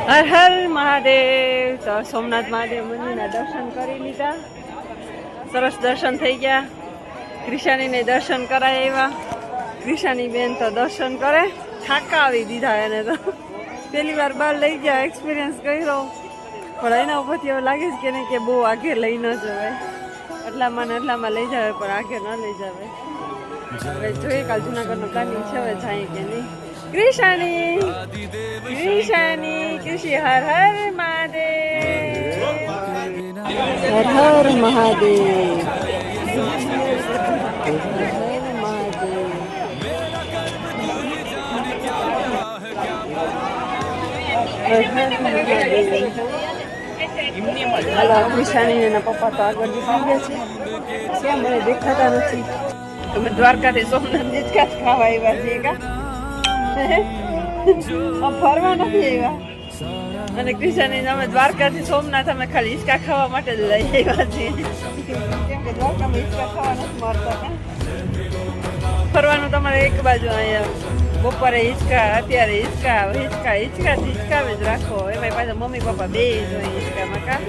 હર હર મહાદેવ. તો સોમનાથ મહાદેવ મંદિરના દર્શન કરી લીધા, સરસ દર્શન થઈ ગયા. ક્રિશાનીને દર્શન કરાય એવા. ક્રિશાની બેન તો દર્શન કરે થાકાવી દીધા એને તો. પહેલી વાર બહાર લઈ ગયા, એક્સપિરિયન્સ કર્યો, પણ એના ઉપરથી એવું લાગે છે કે નહીં કે બહુ આગે લઈ ન જવાય. એટલામાં ને એટલામાં લઈ જવાય પણ આગે ન લઈ જવાય. હવે જોઈએ કાલ જુનાગઢનું પ્લાનિંગ છે, હવે જાય કે નહીં. ક્રિશાની ક્રિશાની કૃષિ હર હર મહાદેવ. હર હર મહાદેવ. ક્રિશાની એના પપ્પા તો આગળ નીકળી ગયા છે. કેમ મને દેખાતા નથી? તમે દ્વારકાથી સોમનાથ હિચકા ખાવા આવ્યા છીએ કા? ફરવા નથી આવ્યા. અને ક્રિશાની અમે દ્વારકાથી સોમનાથ અમે ખાલી હિચકા ખાવા માટે જ લઈ આવ્યા છીએ. કેમ કે દ્વારકામાં હિચકા ખાવા નથી મળતા. ફરવાનું તમારે એક બાજુ અહીંયા બપોરે હિચકા, અત્યારે હિચકા, હિચકા હિચકા હિચકાવે જ રાખો. એમાં પાછા મમ્મી પપ્પા બે જ હોય હિચકામાં કા.